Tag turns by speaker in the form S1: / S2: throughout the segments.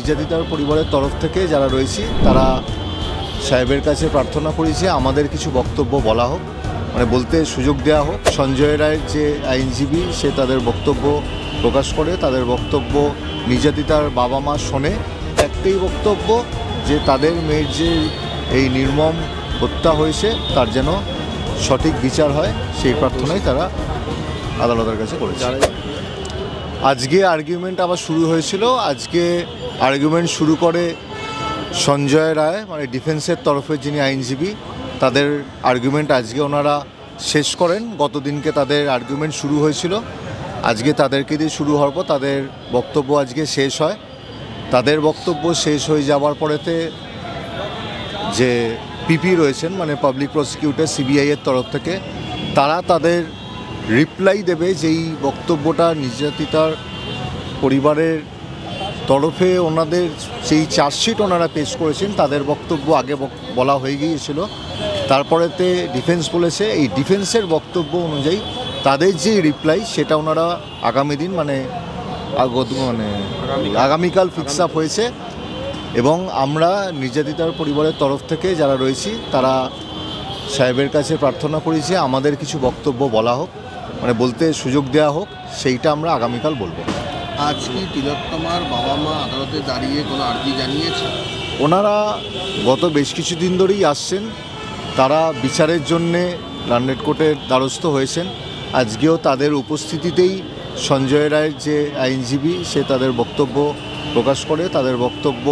S1: নির্যাতিতার পরিবারের তরফ থেকে যারা রয়েছি তারা সাহেবের কাছে প্রার্থনা করেছি আমাদের কিছু বক্তব্য বলা হোক, মানে বলতে সুযোগ দেওয়া হোক। সঞ্জয় রায়ের যে আইনজীবী সে তাদের বক্তব্য প্রকাশ করে, তাদের বক্তব্য নির্যাতিতার বাবা মা শোনে। একটাই বক্তব্য যে তাদের মেয়ের যে এই নির্মম হত্যা হয়েছে তার যেন সঠিক বিচার হয়, সেই প্রার্থনাই তারা আদালতের কাছে করেছে। আজকে আর্গুমেন্ট আবার শুরু হয়েছিল। আজকে আর্গুমেন্ট শুরু করে সঞ্জয় রায়, মানে ডিফেন্সের তরফের যিনি আইনজীবী, তাদের আর্গুমেন্ট আজকে ওনারা শেষ করেন। গতদিনকে তাদের আর্গুমেন্ট শুরু হয়েছিল, আজকে তাদেরকে দিয়ে শুরু হওয়ার পর তাদের বক্তব্য আজকে শেষ হয়। তাদের বক্তব্য শেষ হয়ে যাওয়ার পরেতে যে পিপি রয়েছেন, মানে পাবলিক প্রসিকিউটর সিবিআইয়ের তরফ থেকে, তারা তাদের রিপ্লাই দেবে যেই বক্তব্যটা নির্যাতিতার পরিবারের তরফে ওনাদের সেই চার্জশিট ওনারা পেশ করেছেন, তাদের বক্তব্য আগে বলা হয়ে গিয়েছিল। তারপরেতে ডিফেন্স বলেছে এই ডিফেন্সের বক্তব্য অনুযায়ী তাদের যে রিপ্লাই সেটা ওনারা আগামী দিন মানে আগামীকাল ফিক্স আপ হয়েছে। এবং আমরা নির্যাতিতার পরিবারের তরফ থেকে যারা রয়েছি তারা সাহেবের কাছে প্রার্থনা করেছি আমাদের কিছু বক্তব্য বলা হোক, মানে বলতে সুযোগ দেওয়া হোক, সেইটা আমরা আগামীকাল বলবো।
S2: আজ কি তিলোত্তমার বাবা মা আদালতে দাঁড়িয়ে কোনো আর্জি জানিয়েছে?
S1: ওনারা গত বেশ কিছুদিন ধরেই আসছেন, তারা বিচারের জন্যে লন্ডন কোর্টের দ্বারস্থ হয়েছেন। আজকেও তাদের উপস্থিতিতেই সঞ্জয় রায়ের যে আইনজীবী সে তাদের বক্তব্য প্রকাশ করে, তাদের বক্তব্য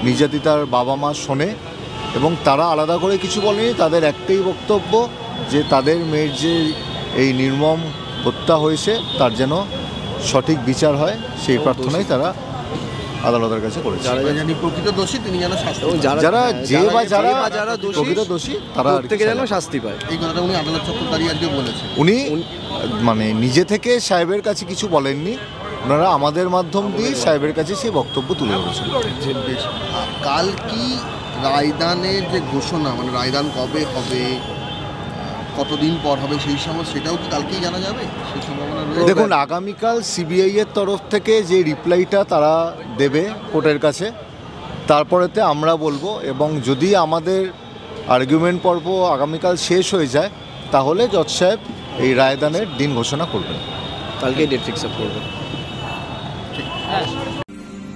S1: নির্যাতিতার বাবা মা শোনে এবং তারা আলাদা করে কিছু বলেনি। তাদের একটাই বক্তব্য যে তাদের মেয়ের যে এই নির্মম হত্যা হয়েছে তার যেন সঠিক বিচার হয়, সেই প্রার্থনাই তারা আদালতের কাছে করেছে।
S2: প্রকৃত দোষী তিনি যেন শাস্তি,
S1: যারা প্রকৃত দোষী তারা
S3: যেন শাস্তি পায়,
S2: এই কথাটা উনি আদালত চত্বর দাঁড়িয়ে আজকে বলেছেন।
S1: উনি মানে নিজে থেকে সাহেবের কাছে কিছু বলেননি, ওনারা আমাদের মাধ্যম দিয়ে সাহেবের কাছে সেই বক্তব্য তুলে ধরেছেন।
S2: কাল কি রায়দানের যে ঘোষণা, মানে রায়দান কবে হবে, কতদিন পর হবে, সেই সময় সেটাও কি কালকেই জানা যাবে? সেই সম্ভাবনা রয়েছে?
S1: দেখুন, আগামীকাল সিবিআইয়ের তরফ থেকে যে রিপ্লাইটা তারা দেবে কোর্টের কাছে, তারপরেতে আমরা বলবো। এবং যদি আমাদের আর্গুমেন্ট পর্ব আগামীকাল শেষ হয়ে যায় তাহলে জজ সাহেব এই রায়দানের দিন ঘোষণা করবেন,
S3: কালকে ডেট ফিক্স আপ করবেন।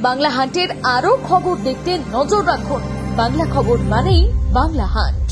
S4: বাংলা হান্টের আরো খবর দেখতে নজর রাখুন। বাংলা খবর মানেই বাংলা হান্ট।